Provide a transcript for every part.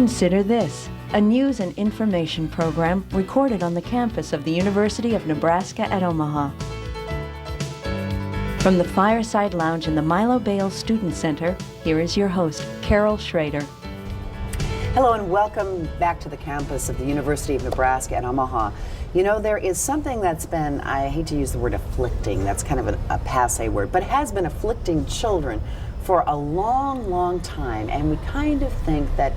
Consider this, a news and information program recorded on the campus of the University of Nebraska at Omaha. From the Fireside Lounge in the Milo Bales Student Center, here is your host, Carol Schrader. Hello and welcome back to the campus of the University of Nebraska at Omaha. You know, there is something that's been, I hate to use the word afflicting, that's kind of a passe word, but has been afflicting children for a long, long time, and we kind of think that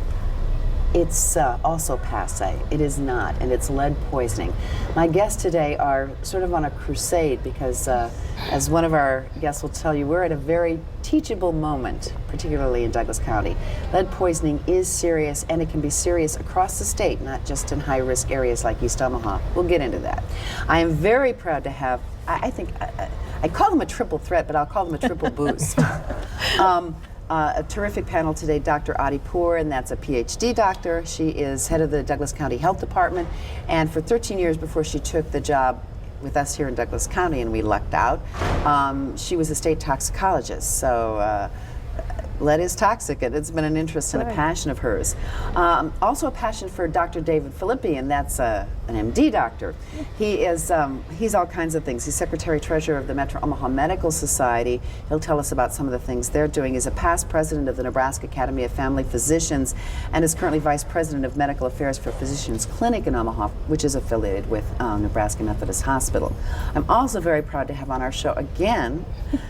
it's also passe. It is not, and it's lead poisoning. My guests today are sort of on a crusade because, as one of our guests will tell you, we're at a very teachable moment, particularly in Douglas County. Lead poisoning is serious, and it can be serious across the state, not just in high-risk areas like East Omaha. We'll get into that. I am very proud to have, I call them a triple threat, but I'll call them a triple boost. A terrific panel today, Dr. Adi Poor, and that's a PhD doctor. She is head of the Douglas County Health Department, and for 13 years before she took the job with us here in Douglas County and we lucked out, she was a state toxicologist. So lead is toxic, and it's been an interest and a passion of hers. Also a passion for Dr. David Filippi, and that's an MD doctor. He is, he's all kinds of things. He's Secretary-Treasurer of the Metro Omaha Medical Society. He'll tell us about some of the things they're doing. He's a past president of the Nebraska Academy of Family Physicians and is currently Vice President of Medical Affairs for Physicians Clinic in Omaha, which is affiliated with Nebraska Methodist Hospital. I'm also very proud to have on our show again,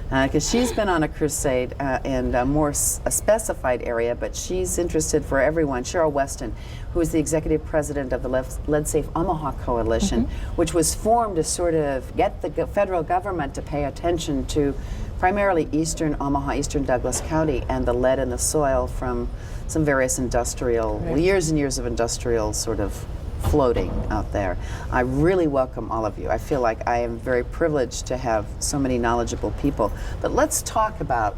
because she's been on a crusade in a specified area, but she's interested for everyone, Cheryl Weston, who is the executive president of the Lead Safe Omaha Coalition, which was formed to sort of get the federal government to pay attention to primarily eastern Omaha, eastern Douglas County, and the lead in the soil from some various industrial, years and years of industrial sort of floating out there. I really welcome all of you. I feel like I am very privileged to have so many knowledgeable people. But let's talk about,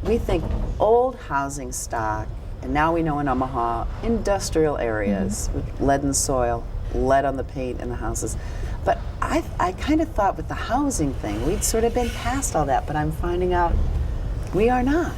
we think old housing stock, and now we know in Omaha, industrial areas with lead in the soil, lead on the paint in the houses. But I kind of thought with the housing thing, we'd sort of been past all that, but I'm finding out we are not.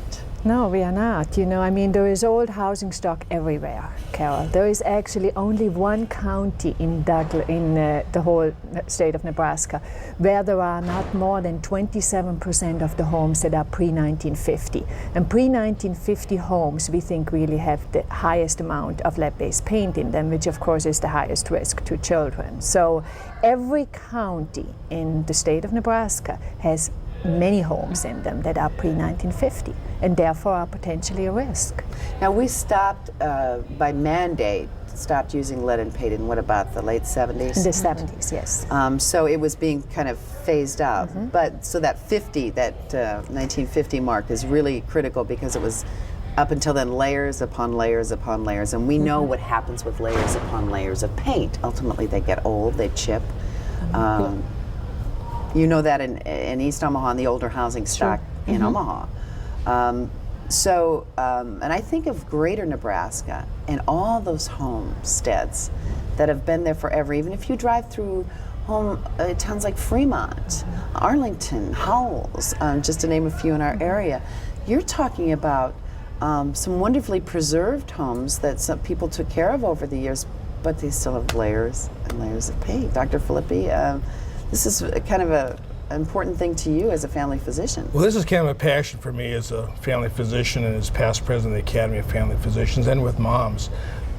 No, we are not. You know, I mean, there is old housing stock everywhere, Carol. There is actually only one county in the whole state of Nebraska where there are not more than 27% of the homes that are pre-1950. And pre-1950 homes, we think, really have the highest amount of lead-based paint in them, which of course is the highest risk to children. So every county in the state of Nebraska has many homes in them that are pre-1950 and therefore are potentially a risk. Now we stopped, by mandate, stopped using lead and paint in what about the late 70s? In the 70s, yes. So it was being kind of phased out. But so that 1950 mark is really critical because it was up until then layers upon layers upon layers. And we know what happens with layers upon layers of paint. Ultimately they get old, they chip. You know that in East Omaha, in the older housing stock in Omaha. And I think of greater Nebraska and all those homesteads that have been there forever. Even if you drive through towns like Fremont, Arlington, Howells, just to name a few in our area, you're talking about some wonderfully preserved homes that some people took care of over the years, but they still have layers and layers of paint. Dr. Filippi, this is kind of an important thing to you as a family physician. Well, this is kind of a passion for me as a family physician and as past president of the Academy of Family Physicians and with moms,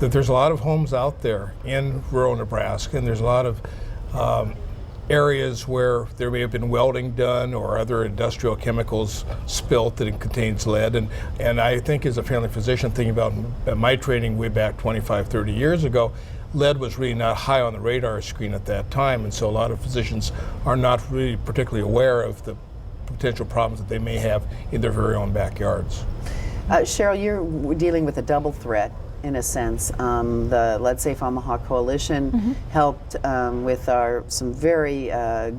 that there's a lot of homes out there in rural Nebraska, and there's a lot of areas where there may have been welding done or other industrial chemicals spilt that it contains lead. And I think as a family physician, thinking about my training way back 25, 30 years ago, lead was really not high on the radar screen at that time, and so a lot of physicians are not really particularly aware of the potential problems that they may have in their very own backyards. Cheryl, you're dealing with a double threat in a sense. The Lead Safe Omaha Coalition helped with some very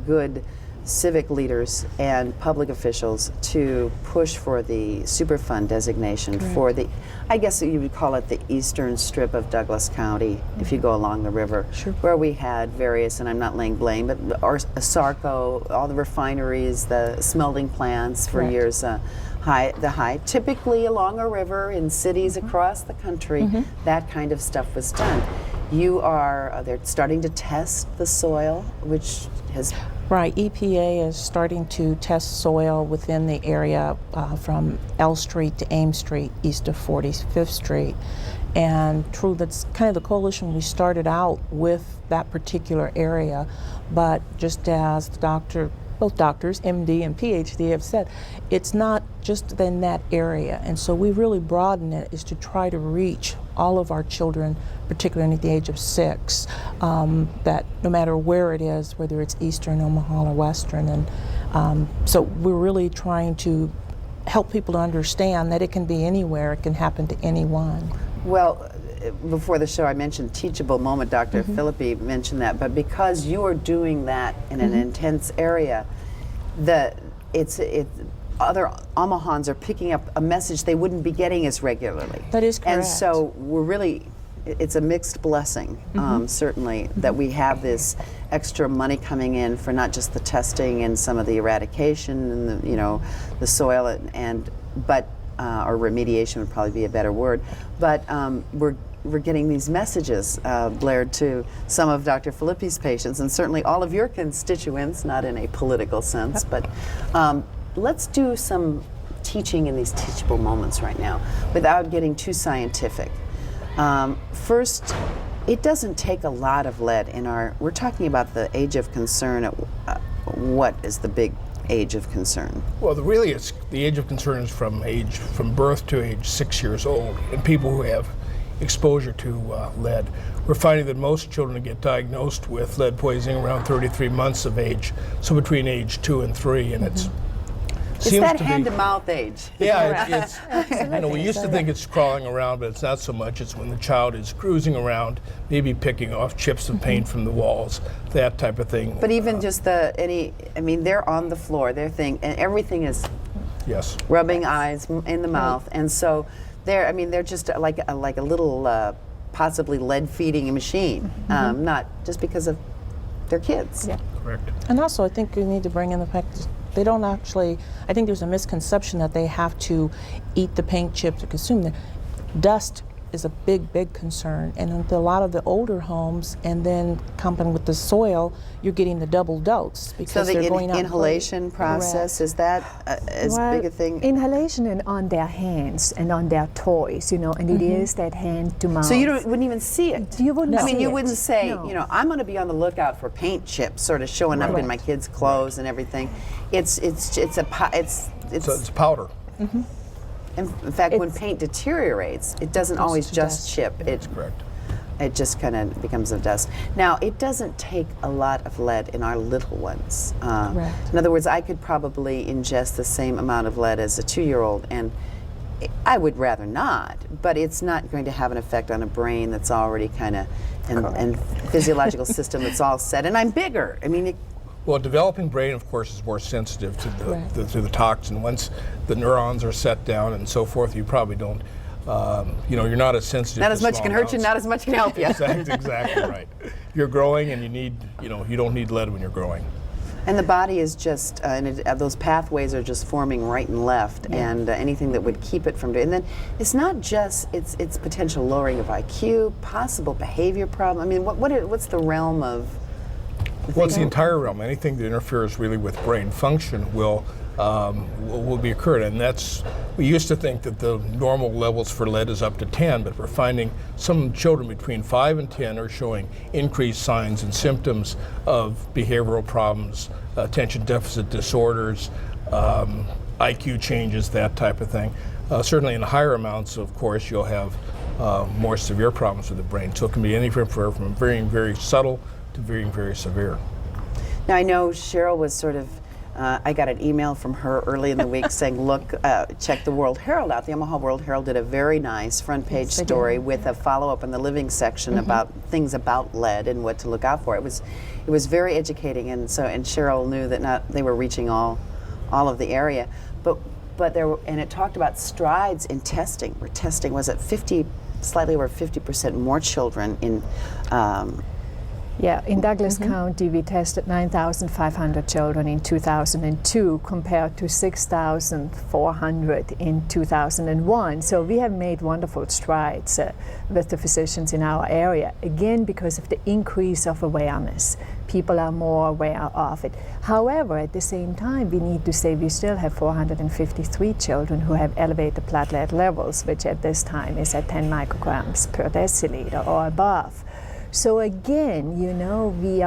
good civic leaders and public officials to push for the Superfund designation for the, I guess you would call it the eastern strip of Douglas County, if you go along the river, where we had various, and I'm not laying blame, but ASARCO, all the refineries, the smelting plants for years, typically along a river in cities across the country, that kind of stuff was done. They're starting to test the soil, which has... Right, EPA is starting to test soil within the area from L Street to Ames Street, east of 45th Street. And true, that's kind of the coalition. We started out with that particular area, but just as both doctors, MD and PhD, have said, it's not just in that area. And so we really broaden it is to try to reach all of our children, particularly at the age of 6, that no matter where it is, whether it's Eastern Omaha or Western. And so we're really trying to help people to understand that it can be anywhere, it can happen to anyone. Well, before the show I mentioned teachable moment, Dr. Philippi mentioned that, but because you are doing that in an intense area, other Omahans are picking up a message they wouldn't be getting as regularly. That is correct. And so it's a mixed blessing, certainly, that we have this extra money coming in for not just the testing and some of the eradication and the soil or remediation would probably be a better word, but we're getting these messages blared to some of Dr. Philippi's patients and certainly all of your constituents, not in a political sense, but let's do some teaching in these teachable moments right now without getting too scientific. First, it doesn't take a lot of lead we're talking about the age of concern. What is the big age of concern? Well, the age of concern is from birth to age 6 years old, and people who have exposure to lead. We're finding that most children get diagnosed with lead poisoning around 33 months of age, so between age 2 and 3, and it's that hand-to-mouth age. Yeah, we used to think it's crawling around, but it's not so much. It's when the child is cruising around, maybe picking off chips of paint from the walls, that type of thing. But even just they're on the floor, and everything is rubbing eyes in the mouth, and so they're just like a little possibly lead-feeding machine, not just because of their kids. Yeah. Correct. And also, I think we need to bring in the fact that they don't actually, I think there's a misconception that they have to eat the paint chips or consume them. Dust is a big, big concern. And in a lot of the older homes, and then combined with the soil, you're getting the double dose because so they're the going out. Inhalation process, is that as big a thing? Inhalation and on their hands and on their toys, and it is that hand to mouth. So you wouldn't even see it? You wouldn't see it. You wouldn't say, I'm going to be on the lookout for paint chips sort of showing up in my kids' clothes and everything. It's powder. In fact, when paint deteriorates, it doesn't always just chip. That's correct. It just kind of becomes of dust. Now, it doesn't take a lot of lead in our little ones. In other words, I could probably ingest the same amount of lead as a 2-year-old, and I would rather not, but it's not going to have an effect on a brain that's already kind of, and physiological system that's all set. And I'm bigger. Well, a developing brain, of course, is more sensitive to the toxin. Once the neurons are set down and so forth, you probably don't, you're not as sensitive. Not as much can hurt you, not as much can help you. Exactly right. You're growing, and you don't need lead when you're growing. And the body is just, those pathways are just forming right and left, and anything that would keep it from doing. And then it's not just it's potential lowering of IQ, possible behavior problem. What's the realm of? Well, it's the entire realm. Anything that interferes really with brain function will be occurred, and we used to think that the normal levels for lead is up to 10, but we're finding some children between 5 and 10 are showing increased signs and symptoms of behavioral problems, attention deficit disorders, IQ changes, that type of thing. Certainly in higher amounts, of course, you'll have more severe problems with the brain. So it can be anything from very, very subtle to very, very severe. Now, I know Cheryl was sort of, I got an email from her early in the week saying, look, check the World Herald out. The Omaha World Herald did a very nice front page story with a follow-up in the living section about things about lead and what to look out for. It was very educating, and Cheryl knew that they were reaching all of the area, but it talked about strides in testing. We're testing, was it slightly over 50% more children Yeah, in Douglas County, we tested 9,500 children in 2002 compared to 6,400 in 2001. So we have made wonderful strides with the physicians in our area, again, because of the increase of awareness. People are more aware of it. However, at the same time, we need to say we still have 453 children who have elevated platelet levels, which at this time is at 10 micrograms per deciliter or above. So again, you know, we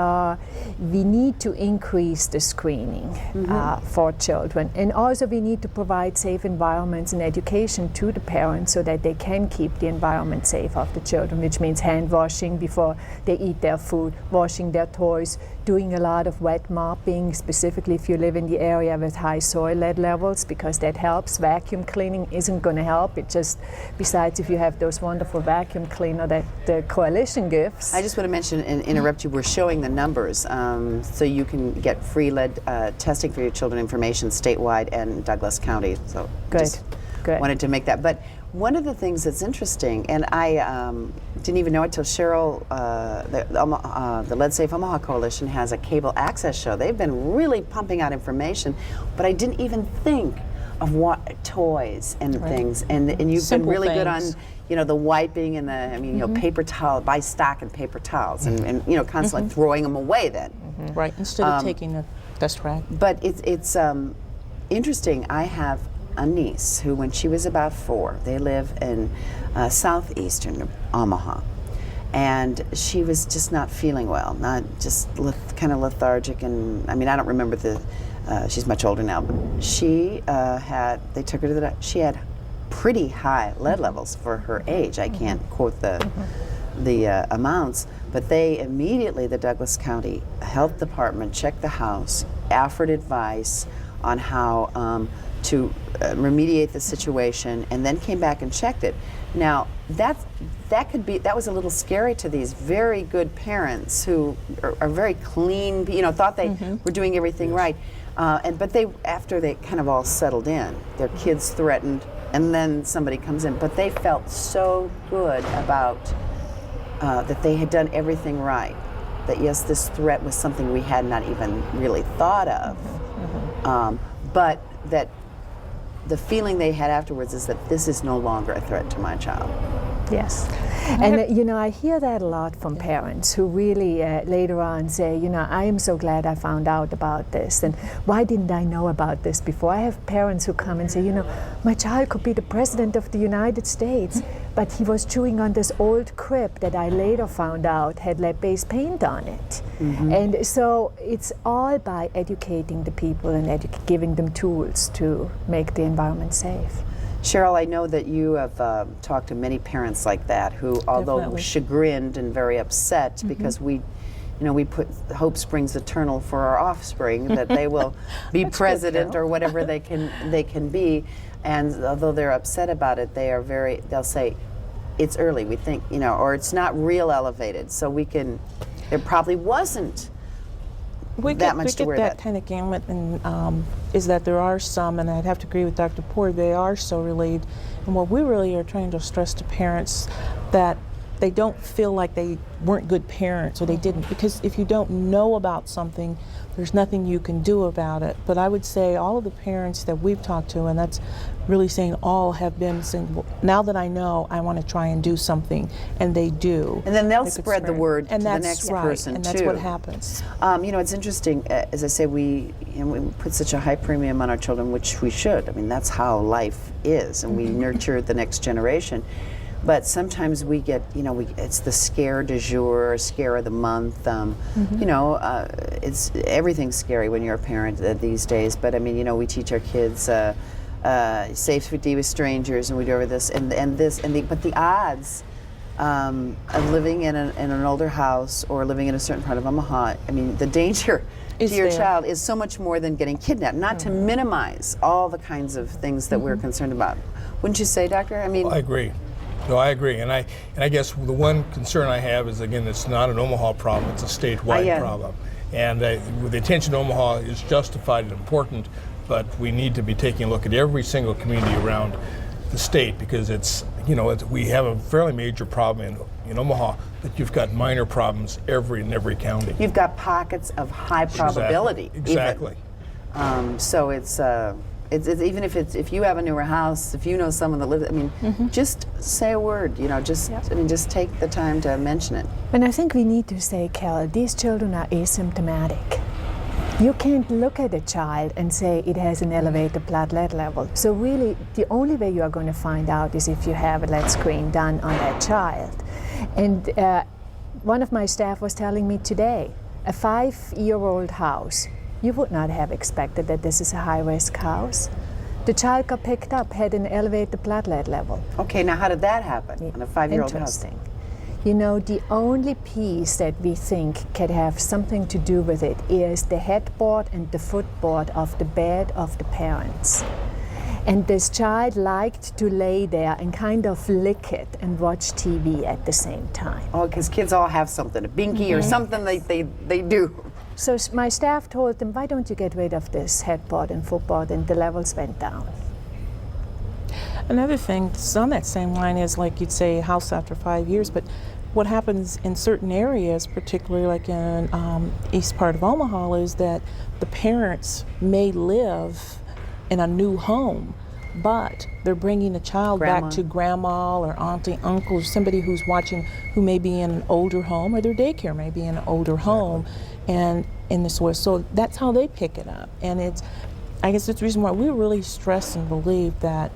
need to increase the screening for children, and also we need to provide safe environments and education to the parents so that they can keep the environment safe of the children, which means hand washing before they eat their food, washing their toys, doing a lot of wet mopping, specifically if you live in the area with high soil lead levels, because that helps. Vacuum cleaning isn't going to help. It just, besides if you have those wonderful vacuum cleaner that the coalition gives. I just want to mention and interrupt you. We're showing the numbers, so you can get free lead testing for your children information statewide and Douglas County. So Good. wanted to make that. But one of the things that's interesting, and I didn't even know it till Cheryl, the Lead Safe Omaha Coalition has a cable access show. They've been really pumping out information, but I didn't even think of what toys and things. And you've Simple been really good on, things. you know, the wiping and the, I mean, you know, paper towel, buy stock and paper towels, and you know, constantly throwing them away then. Right, instead of taking a dust rag. But it's interesting. I have a niece who, when she was about 4, they live in southeastern Omaha, and she was just not feeling well, not just kind of lethargic, and I mean, I don't remember she's much older now, but she they took her to the, she had pretty high lead levels for her age. I can't quote the amounts, but they immediately, the Douglas County Health Department, checked the house, offered advice on how to remediate the situation, and then came back and checked it. Now that was a little scary to these very good parents who are very clean, you know, thought they were doing everything right, but after they kind of all settled in, their kids threatened, and then somebody comes in, but they felt so good about that they had done everything right, that yes, this threat was something we had not even really thought of, but that the feeling they had afterwards is that this is no longer a threat to my child. Yes. And you know, I hear that a lot from parents who really later on say, you know, I am so glad I found out about this, and why didn't I know about this before? I have parents who come and say, you know, my child could be the president of the United States, but he was chewing on this old crib that I later found out had lead-based paint on it. And so it's all by educating the people and giving them tools to make the environment safe. Cheryl, I know that you have talked to many parents like that who, although Definitely. chagrined and very upset because we put hope springs eternal for our offspring, that they will be president or whatever they can be, and although they're upset about it, they'll say, it's early, we think, you know, or it's not real elevated, so there probably wasn't that much to worry about. We get that kind of gamut, and is that there are some, and I'd have to agree with Dr. Poore, they are so relieved. And what we really are trying to stress to parents, that they don't feel like they weren't good parents or they didn't, because if you don't know about something, there's nothing you can do about it. But I would say all of the parents that we've talked to, and that's really saying all, have been saying, well, now that I know, I want to try and do something, and they do. And then they'll They could spread the word to and the that's next right, person and that's too. what happens. You know, it's interesting. As I say, we put such a high premium on our children, which we should. I mean, that's how life is, and we nurture the next generation. But sometimes we get, you know, it's the scare du jour, scare of the month. You know, everything's scary when you're a parent these days. But I mean, you know, we teach our kids safety with strangers, and we do over this but the odds of living in an older house or living in a certain part of Omaha, I mean, the danger to your child is so much more than getting kidnapped. Not to minimize all the kinds of things that we're concerned about. Wouldn't you say, Doctor? I mean, I agree. No, I agree, and I guess the one concern I have is, again, it's not an Omaha problem; it's a statewide problem. And the attention to Omaha is justified and important, but we need to be taking a look at every single community around the state, because it's, you know, we have a fairly major problem in Omaha that you've got minor problems in every county. You've got pockets of high probability. Exactly. So it's even if you have a newer house, if you know someone that lives, I mean, just say a word. You know, just take the time to mention it. And I think we need to say, Carol, these children are asymptomatic. You can't look at a child and say it has an elevated platelet level. So really, the only way you are going to find out is if you have a lead screen done on that child. And one of my staff was telling me today, a 5-year-old house, you would not have expected that this is a high-risk house. The child got picked up, had an elevated platelet level. Okay, now how did that happen on a 5-year-old house? Interesting. You know, the only piece that we think could have something to do with it is the headboard and the footboard of the bed of the parents. And this child liked to lay there and kind of lick it and watch TV at the same time. Oh, because kids all have something, a binky or something they do. So my staff told them, why don't you get rid of this headboard and footboard, and the levels went down. Another thing that's on that same line is, like you'd say, a house after 5 years, but what happens in certain areas, particularly like in east part of Omaha, is that the parents may live in a new home, but they're bringing the child back to grandma or auntie, uncle, or somebody who's watching, who may be in an older home, or their daycare may be in an older home, and in the soil. So that's how they pick it up. And I guess it's the reason why we really stress and believe that,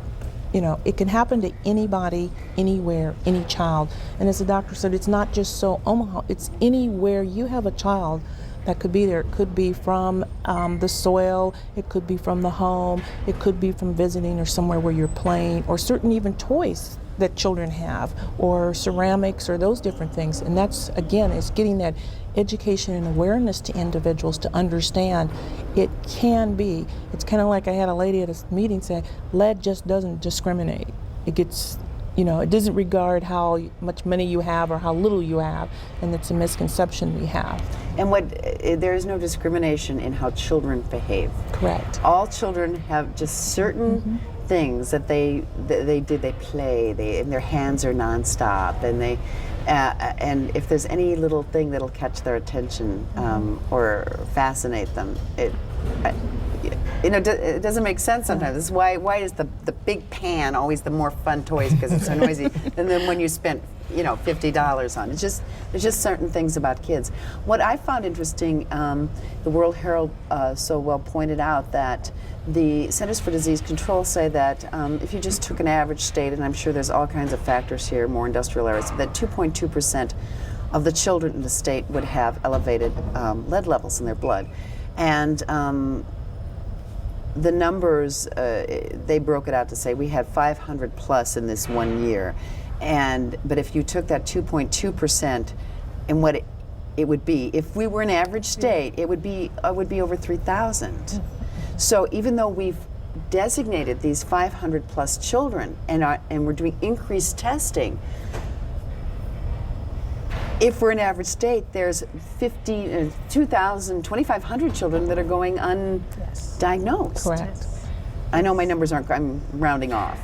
you know, it can happen to anybody, anywhere, any child. And as the doctor said, it's not just so Omaha, it's anywhere you have a child that could be there. It could be from the soil, it could be from the home, it could be from visiting or somewhere where you're playing, or certain even toys that children have, or ceramics, or those different things. And that's, again, it's getting that education and awareness to individuals to understand it can be. It's kind of like I had a lady at a meeting say, lead just doesn't discriminate. It gets, you know, it doesn't regard how much money you have or how little you have, and it's a misconception we have. And there is no discrimination in how children behave. Correct. All children have just certain things that they do. They play. And their hands are nonstop, and and if there's any little thing that'll catch their attention or fascinate them, it doesn't make sense sometimes. This is why is the big pan always the more fun toys, because it's so noisy, and then when you spent $50 on it. There's just certain things about kids. What I found interesting, the World Herald so well pointed out that the Centers for Disease Control say that if you just took an average state, and I'm sure there's all kinds of factors here, more industrial areas, that 2.2% of the children in the state would have elevated lead levels in their blood. And the numbers, they broke it out to say we had 500 plus in this 1 year. But if you took that 2.2% and what it would be, if we were an average state, it would be over 3,000. So even though we've designated these 500 plus children and we're doing increased testing, if we're an average state, there's 2,000, 2,500 children that are going undiagnosed. Correct. I know my numbers aren't, I'm rounding off.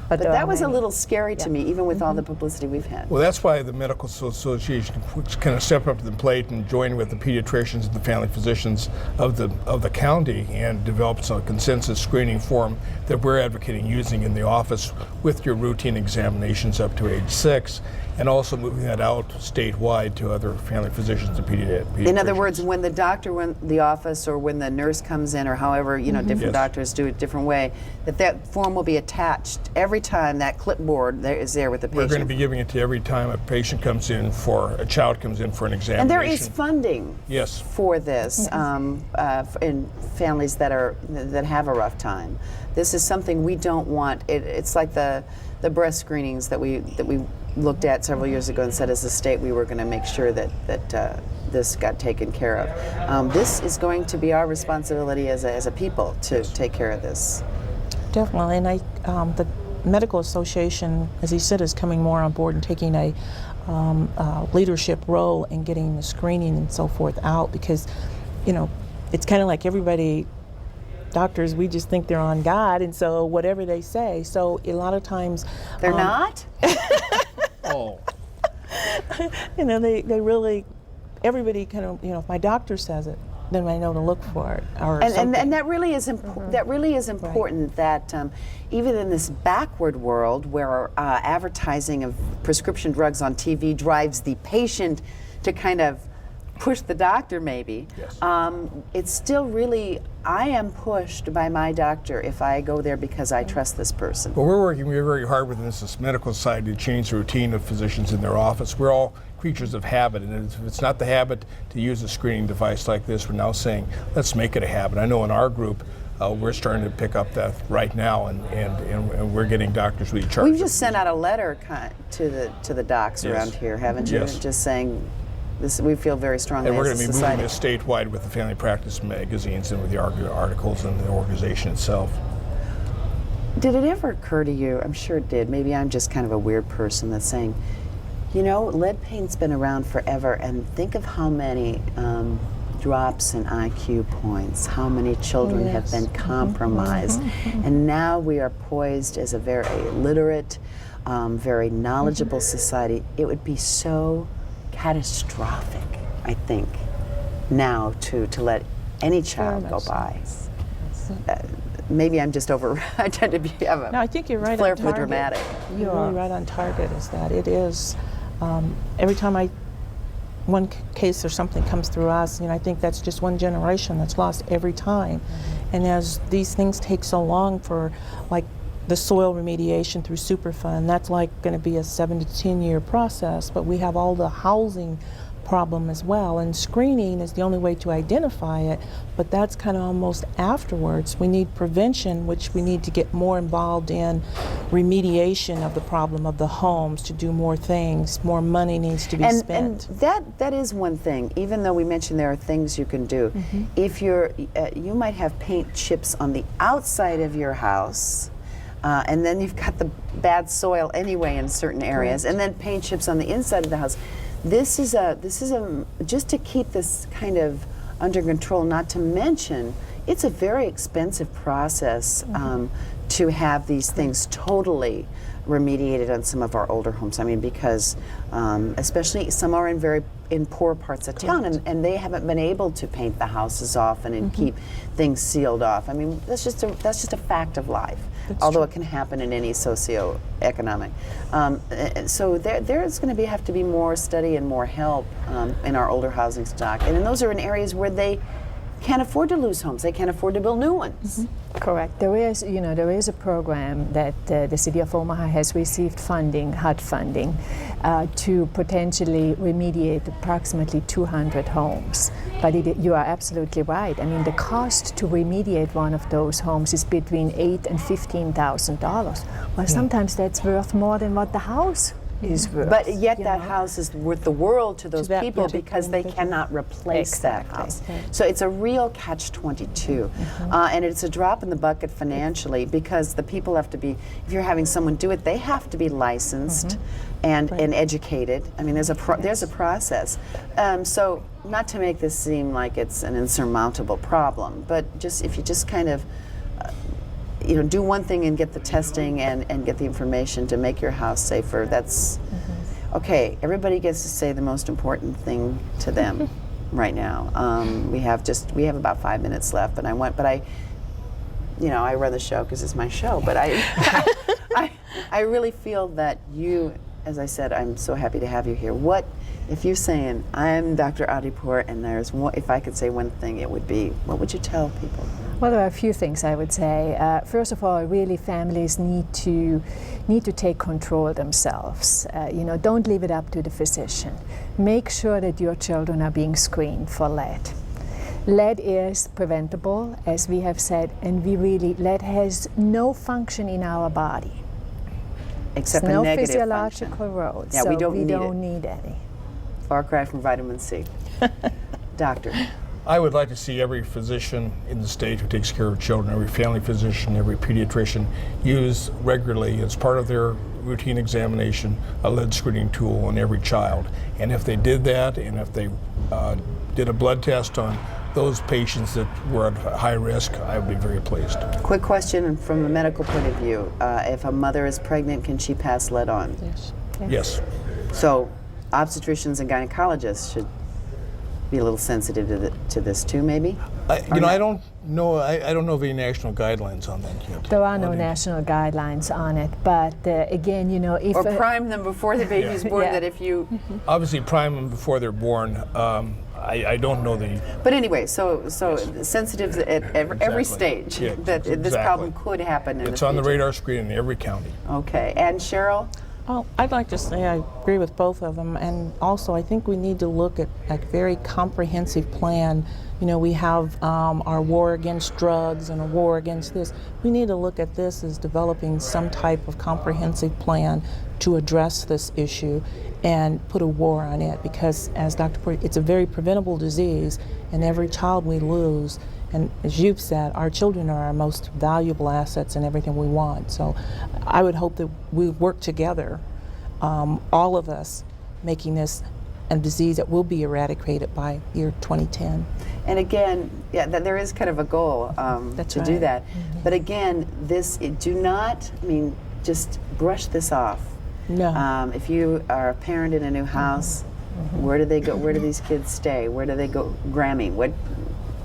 But that was a little scary to me, even with all the publicity we've had. Well, that's why the Medical Association kind of stepped up to the plate and joined with the pediatricians and the family physicians of the county and developed a consensus screening form that we're advocating using in the office with your routine examinations up to age 6, and also moving that out statewide to other family physicians and pediatricians. In other words, when the doctor, when the office, or when the nurse comes in, or however, different doctors do it a different way, that form will be attached every time that clipboard is there with the patient. We're going to be giving it to every time a child comes in for an examination. And there is funding yes. for this in families that have a rough time. This is something we don't want. It's like the breast screenings that we looked at several years ago and said as a state we were going to make sure that this got taken care of. This is going to be our responsibility as a people to take care of this. Definitely, and the Medical Association, as he said, is coming more on board and taking a leadership role in getting the screening and so forth out, because, it's kind of like everybody, doctors, we just think they're on God, and so whatever they say, so a lot of times... They're not? Oh. You know, they really, everybody kind of, you know, if my doctor says it, then I know to look for it or something. And that really is that really is important. That even in this backward world where advertising of prescription drugs on TV drives the patient to kind of push the doctor, maybe. Yes. It's still really, I am pushed by my doctor if I go there because I trust this person. Well, we're working very hard within this medical society to change the routine of physicians in their office. We're all creatures of habit, and if it's not the habit to use a screening device like this, we're now saying, let's make it a habit. I know in our group, we're starting to pick up that right now, and we're getting doctors we charge. We've just sent out a letter to the docs Yes. around here, haven't you? Yes. Just saying, this, we feel very strongly And we're as going a to be moving society. this statewide with the family practice magazines and with the articles and the organization itself. Did it ever occur to you, I'm sure it did, maybe I'm just kind of a weird person that's saying, you know, lead paint's been around forever, and think of how many drops in IQ points, how many children have been compromised. And now we are poised as a very literate, very knowledgeable society. It would be so catastrophic, I think, now to let any child go by. Maybe I'm just over. I tend to have a No, I think you're right flair on for the target. dramatic. You're really right on target. Is that it is every time one case or something comes through us, you know, I think that's just one generation that's lost every time. And as these things take so long for, like, the soil remediation through Superfund, that's like going to be a 7 to 10 year process, but we have all the housing problem as well, and screening is the only way to identify it, but that's kind of almost afterwards. We need prevention, which we need to get more involved in remediation of the problem of the homes, to do more things. More money needs to be spent. And that is one thing. Even though we mentioned there are things you can do, if you're you might have paint chips on the outside of your house, and then you've got the bad soil anyway in certain areas, and then paint chips on the inside of the house. This is a just to keep this kind of under control. Not to mention, it's a very expensive process to have these things totally remediated on some of our older homes. I mean, because especially some are in poor parts of town, and they haven't been able to paint the houses often and keep things sealed off. I mean, that's just a fact of life. Although it can happen in any socioeconomic. So there's going to have to be more study and more help in our older housing stock. And those are in areas where they can't afford to lose homes. They can't afford to build new ones. Correct. There is a program that the City of Omaha has received funding, HUD funding, to potentially remediate approximately 200 homes. But you are absolutely right. I mean, the cost to remediate one of those homes is between $8,000 and $15,000. Well, sometimes that's worth more than what the house is worth. But yet you that know? house is worth the world to those that people particular because they individual. cannot replace that Exactly. house. So it's a real catch-22. And it's a drop in the bucket financially because the people have to be, if you're having someone do it, they have to be licensed and educated. I mean, there's a process. So not to make this seem like it's an insurmountable problem, but just if you just kind of do one thing and get the testing and get the information to make your house safer. That's okay. Everybody gets to say the most important thing to them right now. We have about 5 minutes left, and I run the show because it's my show. But I really feel that you, as I said, I'm so happy to have you here. What if you're saying I'm Dr. Adipur, and there's one, if I could say one thing, it would be, what would you tell people? Well, there are a few things I would say. First of all, really, families need to take control themselves. Don't leave it up to the physician. Make sure that your children are being screened for lead. Lead is preventable, as we have said, and lead has no function in our body. Except no a negative physiological function. role. Yeah, so we don't need any. Far cry from vitamin C. Doctor. I would like to see every physician in the state who takes care of children, every family physician, every pediatrician, use regularly as part of their routine examination a lead screening tool on every child. And if they did that, and if they did a blood test on those patients that were at high risk, I would be very pleased. Quick question from a medical point of view. If a mother is pregnant, can she pass lead on? Yes. Yes. So obstetricians and gynecologists should be a little sensitive to this too, maybe? I don't know. I don't know of any national guidelines on that yet. There are no national guidelines on it, but again, if Or prime them before the baby's born, Yeah. that if you... Obviously, prime them before they're born. I don't know the... But anyway, so sensitive at every Exactly. stage Yeah, that this exactly. problem could happen in It's the on the future. radar screen in every county. Okay, and Cheryl? Oh, I'd like to say I agree with both of them, and also I think we need to look at a very comprehensive plan. We have our war against drugs and a war against this. We need to look at this as developing some type of comprehensive plan to address this issue and put a war on it, because as Dr. Porter, it's a very preventable disease, and every child we lose, and as you've said, our children are our most valuable assets and everything we want. So I would hope that we work together, all of us, making this a disease that will be eradicated by year 2010. And again, yeah, there is kind of a goal That's to do right. that. But again, just brush this off. No. If you are a parent in a new house, where do they go? Where do these kids stay? Where do they go? Grammy,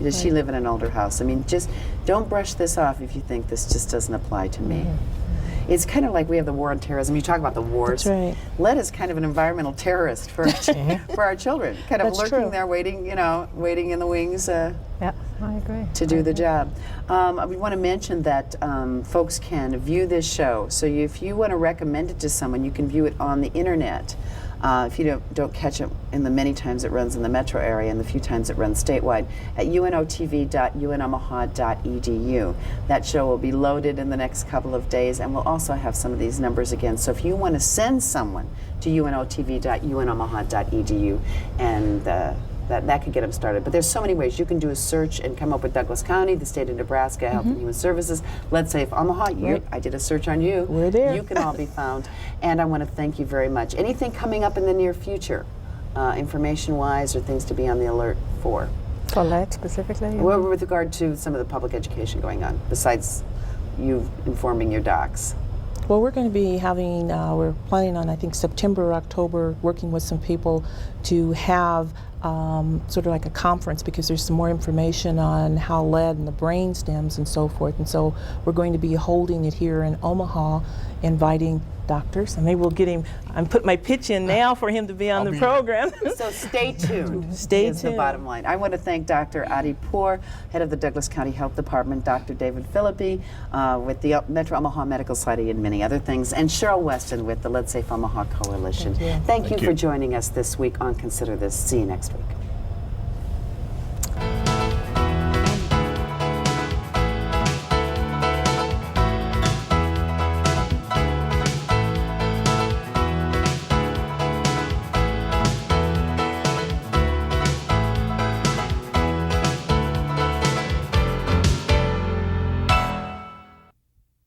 does she live in an older house? Just don't brush this off if you think this just doesn't apply to me. It's kind of like we have the war on terrorism. You talk about the wars. That's right. Led is kind of an environmental terrorist for for our children, kind of That's lurking true. there, waiting in the wings. Yeah, I agree. To do the job. We want to mention that folks can view this show. So if you want to recommend it to someone, you can view it on the internet. If you don't catch it in the many times it runs in the metro area and the few times it runs statewide, at unotv.unomaha.edu. That show will be loaded in the next couple of days, and we'll also have some of these numbers again. So if you want to send someone to unotv.unomaha.edu, and that could get them started. But there's so many ways. You can do a search and come up with Douglas County, the state of Nebraska, Health and Human Services. Let's say if Omaha, I did a search on you. We're there. You can all be found. And I want to thank you very much. Anything coming up in the near future, information-wise, or things to be on the alert for? For that specifically? Well, with regard to some of the public education going on, besides you informing your docs. Well, we're going to be having, we're planning on, I think, September or October, working with some people to have sort of like a conference, because there's some more information on how lead and the brain stems and so forth. And so we're going to be holding it here in Omaha, inviting doctors, and maybe we'll get him, I'm putting my pitch in now for him to be on the program. So stay tuned. Stay is the tuned. bottom line. I want to thank Dr. Adi Poor, head of the Douglas County Health Department, Dr. David Philippi with the Metro Omaha Medical Society and many other things, and Cheryl Weston with the Let's Safe Omaha Coalition. Thank you. Thank you Thank for you. joining us this week on Consider This. See you next week.